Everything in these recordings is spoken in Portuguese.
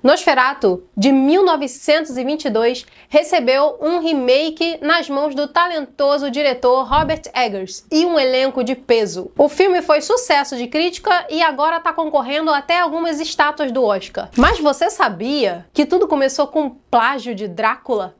Nosferatu, de 1922, recebeu um remake nas mãos do talentoso diretor Robert Eggers e um elenco de peso. O filme foi sucesso de crítica e agora está concorrendo até algumas estátuas do Oscar. Mas você sabia que tudo começou com um plágio de Drácula?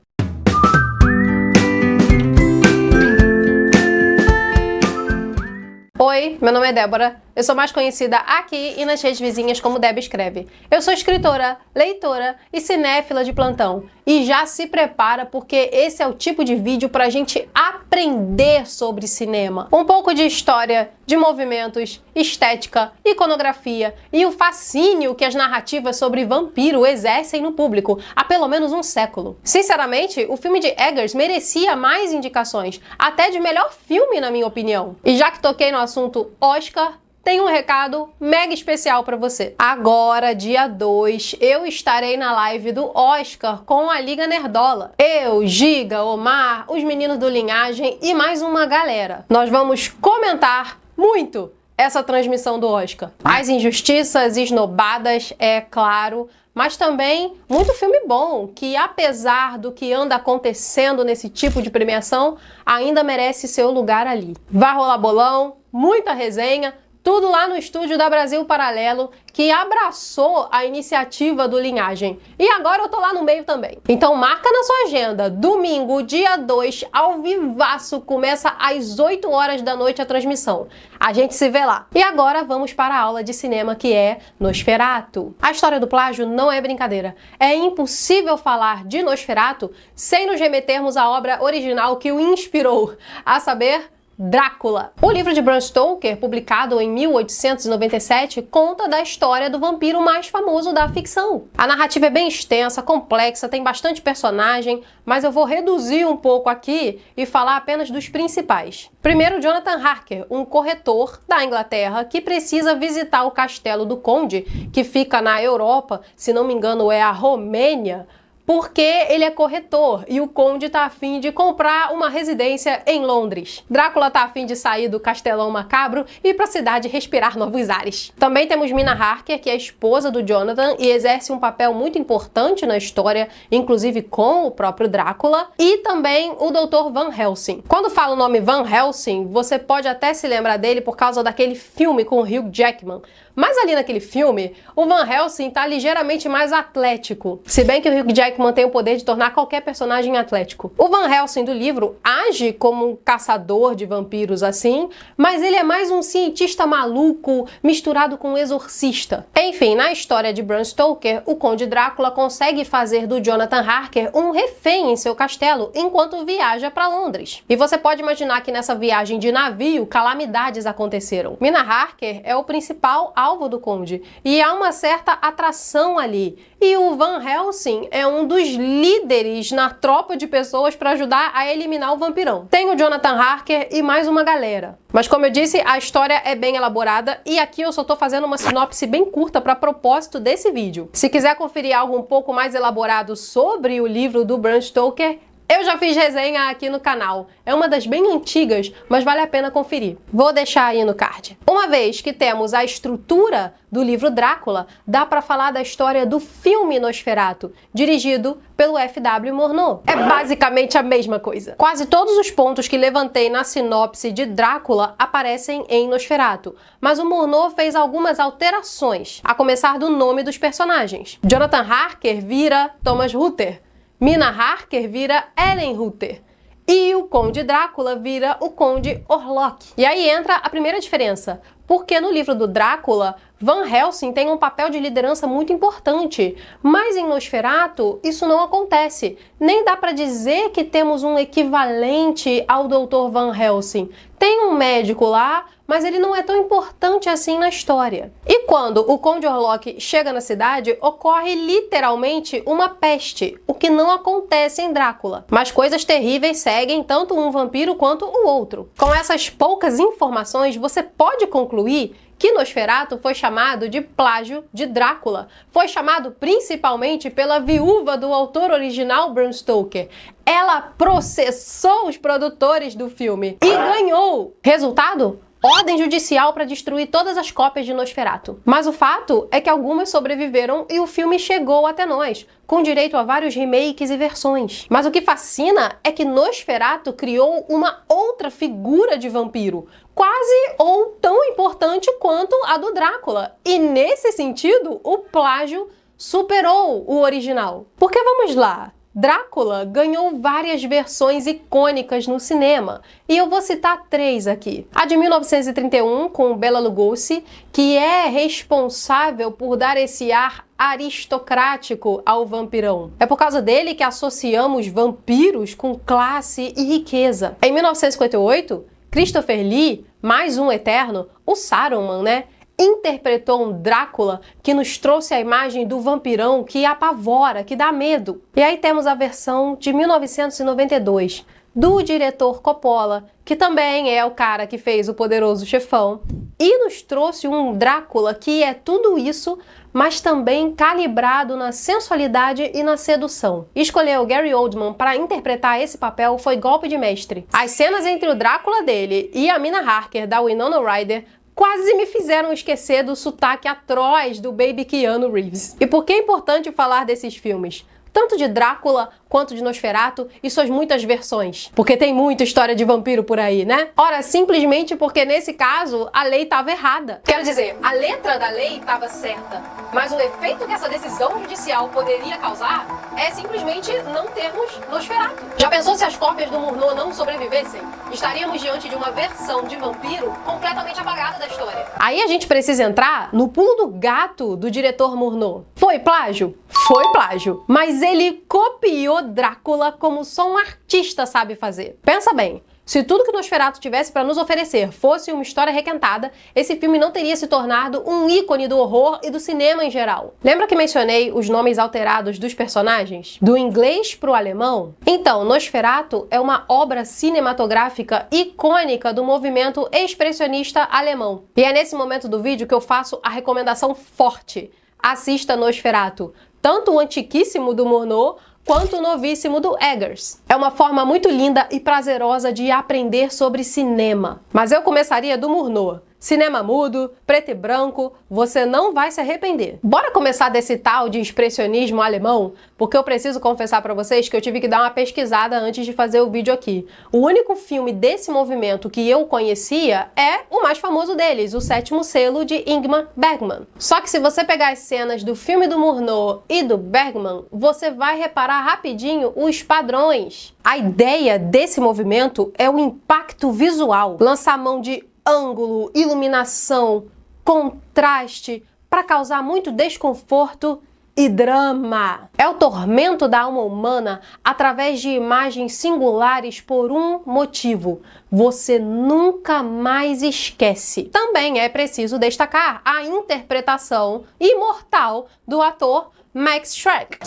Oi, meu nome é Débora, eu sou mais conhecida aqui e nas redes vizinhas como Deb Escreve. Eu sou escritora, leitora e cinéfila de plantão. E já se prepara porque esse é o tipo de vídeo pra gente aprender sobre cinema. Um pouco de história, de movimentos, estética, iconografia e o fascínio que as narrativas sobre vampiro exercem no público há pelo menos um século. Sinceramente, o filme de Eggers merecia mais indicações, até de melhor filme na minha opinião. E já que toquei no assunto Oscar, tem um recado mega especial para você. Agora, dia 2, eu estarei na live do Oscar com a Liga Nerdola. Eu, Giga, Omar, os meninos do Linhagem e mais uma galera. Nós vamos comentar muito essa transmissão do Oscar. As injustiças esnobadas, é claro, mas também muito filme bom, que apesar do que anda acontecendo nesse tipo de premiação, ainda merece seu lugar ali. Vai rolar bolão, muita resenha, tudo lá no estúdio da Brasil Paralelo, que abraçou a iniciativa do Linhagem. E agora eu tô lá no meio também. Então marca na sua agenda, domingo, dia 2, ao vivaço, começa às 8 horas da noite a transmissão. A gente se vê lá. E agora vamos para a aula de cinema, que é Nosferatu. A história do plágio não é brincadeira. É impossível falar de Nosferatu sem nos remetermos à obra original que o inspirou, a saber, Drácula. O livro de Bram Stoker, publicado em 1897, conta da história do vampiro mais famoso da ficção. A narrativa é bem extensa, complexa, tem bastante personagem, mas eu vou reduzir um pouco aqui e falar apenas dos principais. Primeiro, Jonathan Harker, um corretor da Inglaterra que precisa visitar o castelo do Conde, que fica na Europa, se não me engano é a Romênia, porque ele é corretor e o Conde tá afim de comprar uma residência em Londres. Drácula tá afim de sair do castelão macabro e ir pra cidade respirar novos ares. Também temos Mina Harker, que é a esposa do Jonathan e exerce um papel muito importante na história, inclusive com o próprio Drácula, e também o Dr. Van Helsing. Quando falo o nome Van Helsing, você pode até se lembrar dele por causa daquele filme com o Hugh Jackman, mas ali naquele filme, o Van Helsing tá ligeiramente mais atlético, se bem que o Hugh Jackman tem o poder de tornar qualquer personagem atlético. O Van Helsing do livro age como um caçador de vampiros assim, mas ele é mais um cientista maluco misturado com um exorcista. Enfim, na história de Bram Stoker, o Conde Drácula consegue fazer do Jonathan Harker um refém em seu castelo enquanto viaja para Londres. E você pode imaginar que nessa viagem de navio, calamidades aconteceram. Mina Harker é o principal alvo do Conde e há uma certa atração ali. E o Van Helsing é um dos líderes na tropa de pessoas para ajudar a eliminar o vampirão. Tem o Jonathan Harker e mais uma galera. Mas como eu disse, a história é bem elaborada e aqui eu só tô fazendo uma sinopse bem curta para propósito desse vídeo. Se quiser conferir algo um pouco mais elaborado sobre o livro do Bram Stoker, eu já fiz resenha aqui no canal. É uma das bem antigas, mas vale a pena conferir. Vou deixar aí no card. Uma vez que temos a estrutura do livro Drácula, dá pra falar da história do filme Nosferatu, dirigido pelo F.W. Murnau. É basicamente a mesma coisa. Quase todos os pontos que levantei na sinopse de Drácula aparecem em Nosferatu, mas o Murnau fez algumas alterações, a começar do nome dos personagens. Jonathan Harker vira Thomas Ruther, Mina Harker vira Ellen Ruther e o Conde Drácula vira o Conde Orlok. E aí entra a primeira diferença, porque no livro do Drácula, Van Helsing tem um papel de liderança muito importante, mas em Nosferatu isso não acontece. Nem dá para dizer que temos um equivalente ao Dr. Van Helsing. Tem um médico lá, mas ele não é tão importante assim na história. E quando o Conde Orlok chega na cidade, ocorre literalmente uma peste, o que não acontece em Drácula. Mas coisas terríveis seguem tanto um vampiro quanto o outro. Com essas poucas informações, você pode concluir que Nosferatu foi chamado de plágio de Drácula. Foi chamado principalmente pela viúva do autor original Bram Stoker. Ela processou os produtores do filme e ganhou. Resultado? ordem judicial para destruir todas as cópias de Nosferatu. Mas o fato é que algumas sobreviveram e o filme chegou até nós, com direito a vários remakes e versões. Mas o que fascina é que Nosferatu criou uma outra figura de vampiro, quase ou tão importante quanto a do Drácula. E nesse sentido, o plágio superou o original. Porque vamos lá, Drácula ganhou várias versões icônicas no cinema, e eu vou citar 3 aqui. A de 1931, com Bela Lugosi, que é responsável por dar esse ar aristocrático ao vampirão. É por causa dele que associamos vampiros com classe e riqueza. Em 1958, Christopher Lee, mais um eterno, o Saruman, né? Interpretou um Drácula que nos trouxe a imagem do vampirão que apavora, que dá medo. E aí temos a versão de 1992, do diretor Coppola, que também é o cara que fez O Poderoso Chefão, e nos trouxe um Drácula que é tudo isso, mas também calibrado na sensualidade e na sedução. Escolher o Gary Oldman para interpretar esse papel foi golpe de mestre. As cenas entre o Drácula dele e a Mina Harker da Winona Ryder quase me fizeram esquecer do sotaque atroz do baby Keanu Reeves. E por que é importante falar desses filmes? Tanto de Drácula quanto de Nosferatu e suas muitas versões. Porque tem muita história de vampiro por aí, né? Ora, simplesmente porque nesse caso a lei estava errada. Quero dizer, a letra da lei estava certa, mas o efeito que essa decisão judicial poderia causar é simplesmente não termos Nosferatu. Já pensou se as cópias do Murnau não sobrevivessem? Estaríamos diante de uma versão de vampiro completamente apagada da história. Aí a gente precisa entrar no pulo do gato do diretor Murnau. Foi plágio? Foi plágio. Mas ele copiou Drácula como só um artista sabe fazer. Pensa bem, se tudo que Nosferatu tivesse para nos oferecer fosse uma história requentada, esse filme não teria se tornado um ícone do horror e do cinema em geral. Lembra que mencionei os nomes alterados dos personagens? Do inglês para o alemão? Então, Nosferatu é uma obra cinematográfica icônica do movimento expressionista alemão. E é nesse momento do vídeo que eu faço a recomendação forte. Assista Nosferatu, tanto o antiquíssimo do Murnau, quanto o novíssimo do Eggers. É uma forma muito linda e prazerosa de aprender sobre cinema. Mas eu começaria do Murnau. Cinema mudo, preto e branco, você não vai se arrepender. Bora começar desse tal de expressionismo alemão? Porque eu preciso confessar pra vocês que eu tive que dar uma pesquisada antes de fazer o vídeo aqui. O único filme desse movimento que eu conhecia é o mais famoso deles, O Sétimo Selo, de Ingmar Bergman. Só que se você pegar as cenas do filme do Murnau e do Bergman, você vai reparar rapidinho os padrões. A ideia desse movimento é o impacto visual, lançar mão de ângulo, iluminação, contraste, para causar muito desconforto e drama. É o tormento da alma humana através de imagens singulares por um motivo: você nunca mais esquece. Também é preciso destacar a interpretação imortal do ator Max Schreck.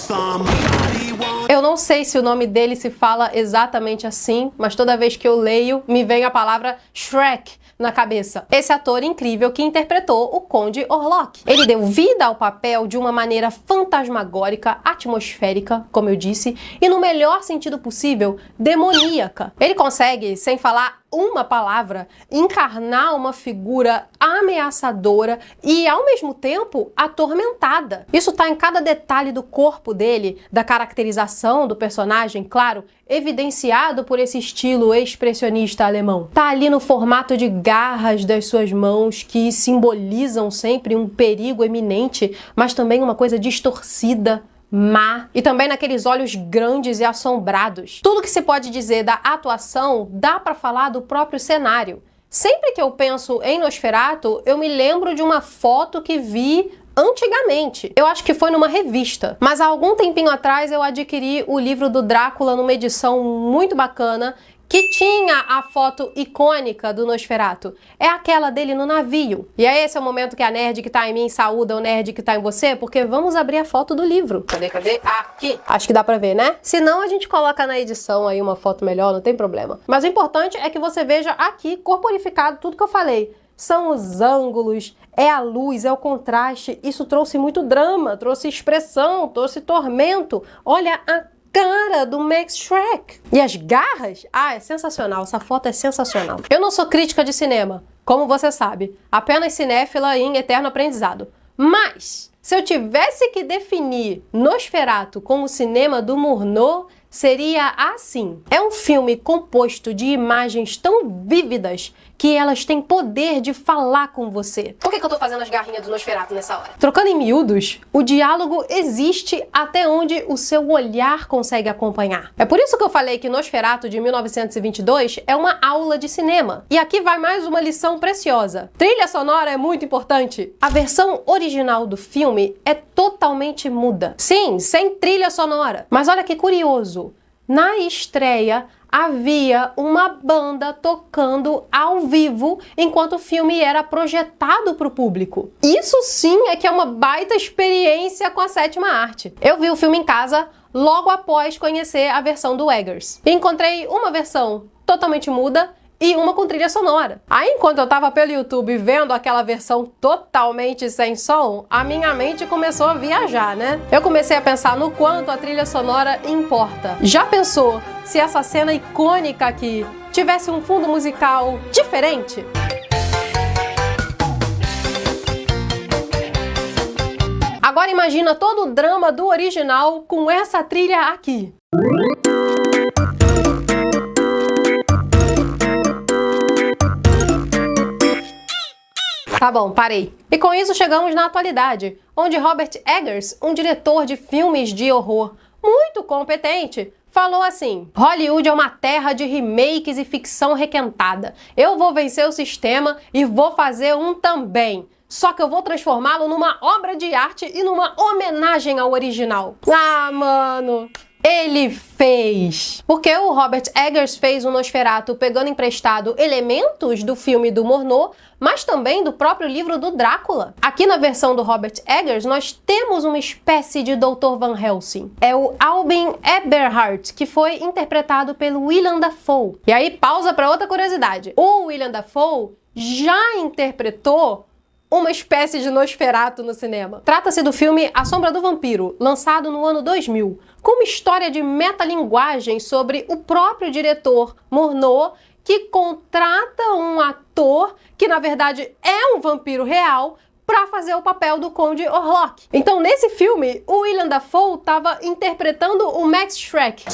Eu não sei se o nome dele se fala exatamente assim, mas toda vez que eu leio, me vem a palavra Shrek na cabeça. Esse ator incrível que interpretou o Conde Orlok. Ele deu vida ao papel de uma maneira fantasmagórica, atmosférica, como eu disse, e no melhor sentido possível, demoníaca. Ele consegue, sem falar uma palavra, encarnar uma figura ameaçadora e, ao mesmo tempo, atormentada. Isso tá em cada detalhe do corpo dele, da caracterização do personagem, claro, evidenciado por esse estilo expressionista alemão. Tá ali no formato de garras das suas mãos, que simbolizam sempre um perigo eminente, mas também uma coisa distorcida, má, e também naqueles olhos grandes e assombrados. Tudo que se pode dizer da atuação dá para falar do próprio cenário. Sempre que eu penso em Nosferatu, eu me lembro de uma foto que vi antigamente. Eu acho que foi numa revista. Mas há algum tempinho atrás eu adquiri o livro do Drácula numa edição muito bacana, que tinha a foto icônica do Nosferatu. É aquela dele no navio. E aí esse é o momento que a nerd que tá em mim saúda o nerd que tá em você, porque vamos abrir a foto do livro. Cadê? Aqui! Acho que dá pra ver, né? Se não, a gente coloca na edição aí uma foto melhor, não tem problema. Mas o importante é que você veja aqui, corporificado, tudo que eu falei. São os ângulos, é a luz, é o contraste. Isso trouxe muito drama, trouxe expressão, trouxe tormento. Olha a cara do Max Schreck. E as garras? Ah, é sensacional. Essa foto é sensacional. Eu não sou crítica de cinema, como você sabe, apenas cinéfila em eterno aprendizado. Mas, se eu tivesse que definir Nosferatu como o cinema do Murnau, seria assim. É um filme composto de imagens tão vívidas que elas têm poder de falar com você. Por que eu tô fazendo as garrinhas do Nosferatu nessa hora? Trocando em miúdos, o diálogo existe até onde o seu olhar consegue acompanhar. É por isso que eu falei que Nosferatu de 1922 é uma aula de cinema. E aqui vai mais uma lição preciosa. Trilha sonora é muito importante. A versão original do filme é totalmente muda. Sim, sem trilha sonora. Mas olha que curioso. Na estreia, havia uma banda tocando ao vivo enquanto o filme era projetado para o público. Isso sim é que é uma baita experiência com a sétima arte. Eu vi o filme em casa logo após conhecer a versão do Eggers. Encontrei uma versão totalmente muda e uma com trilha sonora. Aí, enquanto eu tava pelo YouTube vendo aquela versão totalmente sem som, a minha mente começou a viajar, né? Eu comecei a pensar no quanto a trilha sonora importa. Já pensou se essa cena icônica aqui tivesse um fundo musical diferente? Agora imagina todo o drama do original com essa trilha aqui. Tá bom, parei. E com isso chegamos na atualidade, onde Robert Eggers, um diretor de filmes de horror muito competente, falou assim: Hollywood é uma terra de remakes e ficção requentada. Eu vou vencer o sistema e vou fazer um também. Só que eu vou transformá-lo numa obra de arte e numa homenagem ao original. Ah, mano! Ele fez! Porque o Robert Eggers fez o Nosferatu pegando emprestado elementos do filme do Murnau, mas também do próprio livro do Drácula. Aqui na versão do Robert Eggers, nós temos uma espécie de Dr. Van Helsing. É o Albin Eberhard, que foi interpretado pelo Willem Dafoe. E aí, pausa para outra curiosidade. O Willem Dafoe já interpretou uma espécie de Nosferatu no cinema. Trata-se do filme A Sombra do Vampiro, lançado no ano 2000, com uma história de metalinguagem sobre o próprio diretor Murnau, que contrata um ator que na verdade é um vampiro real para fazer o papel do Conde Orlok. Então, nesse filme, o Willem Dafoe estava interpretando o Max Schreck,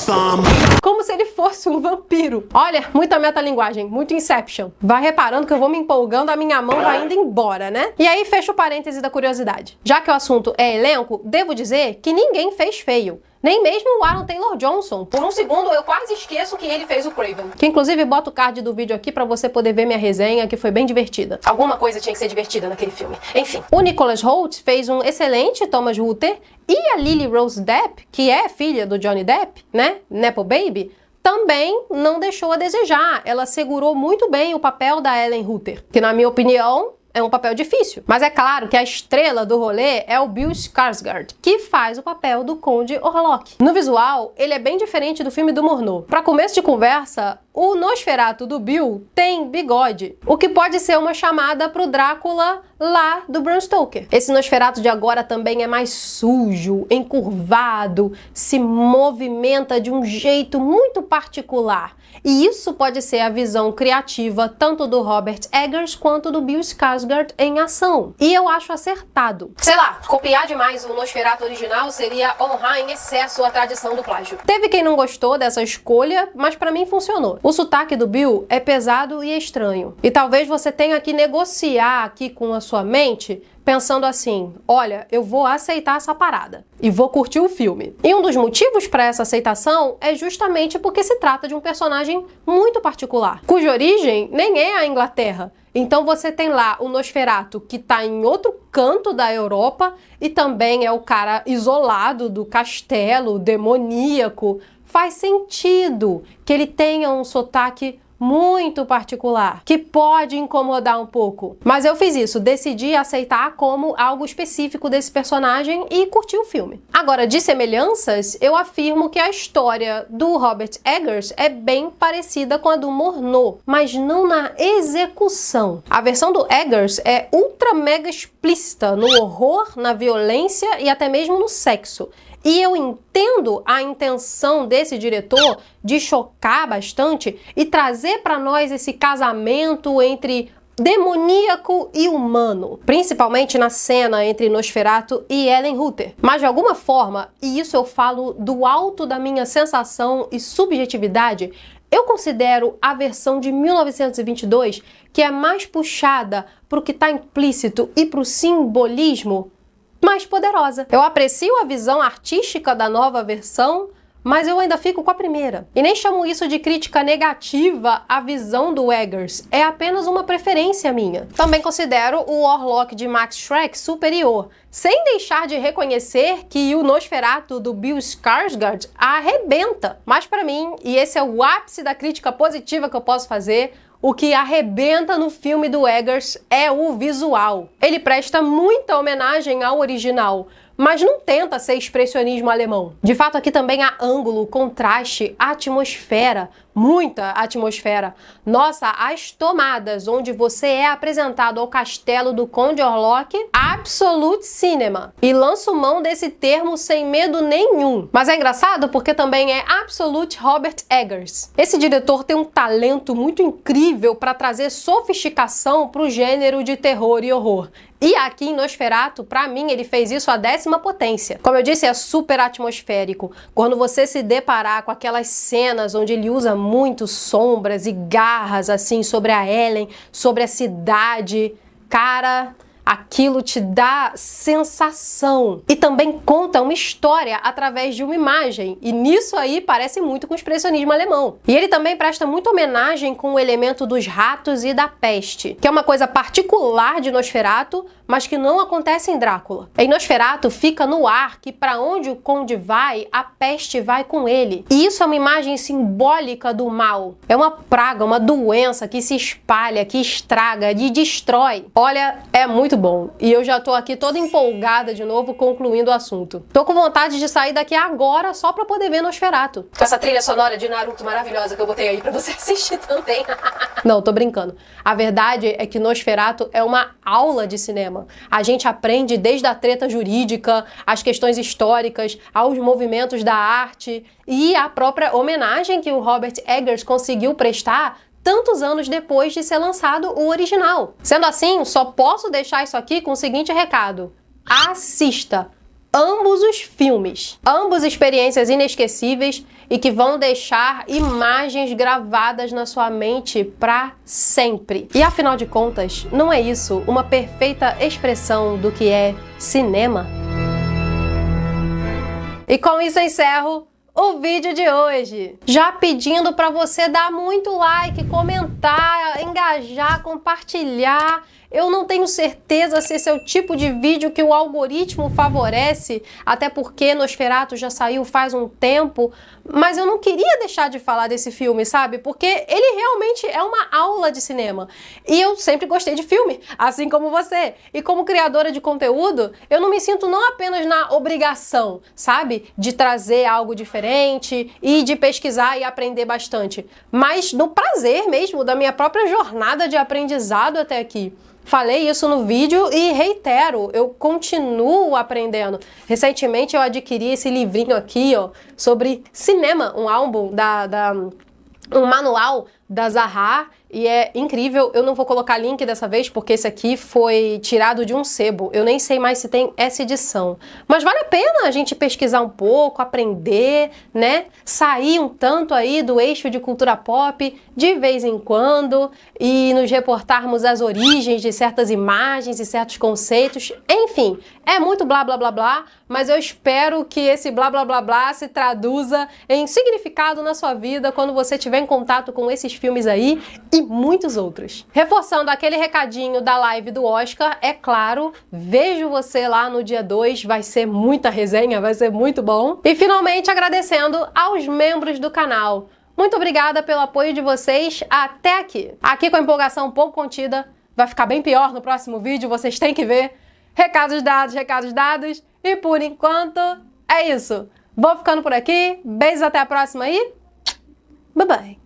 como se ele fosse um vampiro. Olha, muita metalinguagem, muito Inception. Vai reparando que eu vou me empolgando, a minha mão vai indo embora, né? E aí, fecha o parêntese da curiosidade. Já que o assunto é elenco, devo dizer que ninguém fez feio. Nem mesmo o Aaron Taylor-Johnson. Por um segundo, eu quase esqueço que ele fez o Craven. Que inclusive bota o card do vídeo aqui pra você poder ver minha resenha, que foi bem divertida. Alguma coisa tinha que ser divertida naquele filme. Enfim. O Nicholas Hoult fez um excelente Thomas Ruther. E a Lily Rose Depp, que é filha do Johnny Depp, né? Nepo Baby, também não deixou a desejar. Ela segurou muito bem o papel da Ellen Ruther, que na minha opinião é um papel difícil. Mas é claro que a estrela do rolê é o Bill Skarsgård, que faz o papel do Conde Orlok. No visual, ele é bem diferente do filme do Murnau. Para começo de conversa, o Nosferatu do Bill tem bigode, o que pode ser uma chamada pro Drácula lá do Bram Stoker. Esse Nosferatu de agora também é mais sujo, encurvado, se movimenta de um jeito muito particular. E isso pode ser a visão criativa tanto do Robert Eggers quanto do Bill Skarsgård em ação. E eu acho acertado. Sei lá, copiar demais o Nosferatu original seria honrar em excesso a tradição do plágio. Teve quem não gostou dessa escolha, mas pra mim funcionou. O sotaque do Bill é pesado e estranho. E talvez você tenha que negociar aqui com a sua mente, pensando assim: olha, eu vou aceitar essa parada e vou curtir o filme. E um dos motivos para essa aceitação é justamente porque se trata de um personagem muito particular, cuja origem nem é a Inglaterra. Então você tem lá o Nosferatu, que tá em outro canto da Europa e também é o cara isolado do castelo, demoníaco. Faz sentido que ele tenha um sotaque muito particular, que pode incomodar um pouco. Mas eu fiz isso, decidi aceitar como algo específico desse personagem e curti o filme. Agora, de semelhanças, eu afirmo que a história do Robert Eggers é bem parecida com a do Murnau, mas não na execução. A versão do Eggers é ultra mega explícita no horror, na violência e até mesmo no sexo. E eu entendo a intenção desse diretor de chocar bastante e trazer para nós esse casamento entre demoníaco e humano, principalmente na cena entre Nosferatu e Ellen Hutter. Mas de alguma forma, e isso eu falo do alto da minha sensação e subjetividade, eu considero a versão de 1922, que é mais puxada para o que está implícito e para o simbolismo, mais poderosa. Eu aprecio a visão artística da nova versão, mas eu ainda fico com a primeira. E nem chamo isso de crítica negativa à visão do Eggers, é apenas uma preferência minha. Também considero o Warlock de Max Schreck superior, sem deixar de reconhecer que o Nosferatu do Bill Skarsgård arrebenta. Mas para mim, e esse é o ápice da crítica positiva que eu posso fazer, o que arrebenta no filme do Eggers é o visual. Ele presta muita homenagem ao original, mas não tenta ser expressionismo alemão. De fato, aqui também há ângulo, contraste, atmosfera, muita atmosfera. Nossa, as tomadas onde você é apresentado ao castelo do Conde Orlok, absolute cinema. E lanço mão desse termo sem medo nenhum. Mas é engraçado porque também é absolute Robert Eggers. Esse diretor tem um talento muito incrível para trazer sofisticação para o gênero de terror e horror. E aqui em Nosferatu, pra mim, ele fez isso à 10ª potência. Como eu disse, é super atmosférico. Quando você se deparar com aquelas cenas onde ele usa muito sombras e garras, assim, sobre a Ellen, sobre a cidade, cara, aquilo te dá sensação. E também conta uma história através de uma imagem. E nisso aí parece muito com o expressionismo alemão. E ele também presta muita homenagem com o elemento dos ratos e da peste, que é uma coisa particular de Nosferatu, mas que não acontece em Drácula. Em Nosferatu fica no ar que para onde o conde vai, a peste vai com ele. E isso é uma imagem simbólica do mal. É uma praga, uma doença que se espalha, que estraga, e destrói. Olha, é muito bom. E eu já tô aqui toda empolgada de novo, concluindo o assunto. Tô com vontade de sair daqui agora só pra poder ver Nosferatu. Com essa trilha sonora de Naruto maravilhosa que eu botei aí pra você assistir também. Não, tô brincando. A verdade é que Nosferatu é uma aula de cinema. A gente aprende desde a treta jurídica, as questões históricas, aos movimentos da arte e a própria homenagem que o Robert Eggers conseguiu prestar tantos anos depois de ser lançado o original. Sendo assim, só posso deixar isso aqui com o seguinte recado: assista ambos os filmes, ambas experiências inesquecíveis e que vão deixar imagens gravadas na sua mente para sempre. E afinal de contas, não é isso uma perfeita expressão do que é cinema? E com isso eu encerro o vídeo de hoje. Já pedindo para você dar muito like, comentar, engajar, compartilhar. Eu não tenho certeza se esse é o tipo de vídeo que o algoritmo favorece, até porque Nosferatu já saiu faz um tempo, mas eu não queria deixar de falar desse filme, sabe? Porque ele realmente é uma aula de cinema. E eu sempre gostei de filme, assim como você. E como criadora de conteúdo, eu não me sinto não apenas na obrigação, sabe? De trazer algo diferente e de pesquisar e aprender bastante, mas no prazer mesmo da minha própria jornada de aprendizado até aqui. Falei isso no vídeo e reitero, eu continuo aprendendo. Recentemente eu adquiri esse livrinho aqui, ó, sobre cinema, um álbum um manual da Zaha, e é incrível. Eu não vou colocar link dessa vez porque esse aqui foi tirado de um sebo. Eu nem sei mais se tem essa edição. Mas vale a pena a gente pesquisar um pouco, aprender, né? Sair um tanto aí do eixo de cultura pop de vez em quando e nos reportarmos as origens de certas imagens e certos conceitos. Enfim, é muito blá blá blá blá, mas eu espero que esse blá blá blá blá se traduza em significado na sua vida quando você tiver em contato com esses filmes aí e muitos outros. Reforçando aquele recadinho da live do Oscar, é claro, vejo você lá no dia 2, vai ser muita resenha, vai ser muito bom. E finalmente agradecendo aos membros do canal. Muito obrigada pelo apoio de vocês até aqui. Aqui com a empolgação um pouco contida, vai ficar bem pior no próximo vídeo, vocês têm que ver. Recados dados, e por enquanto é isso. Vou ficando por aqui, beijos, até a próxima e bye bye!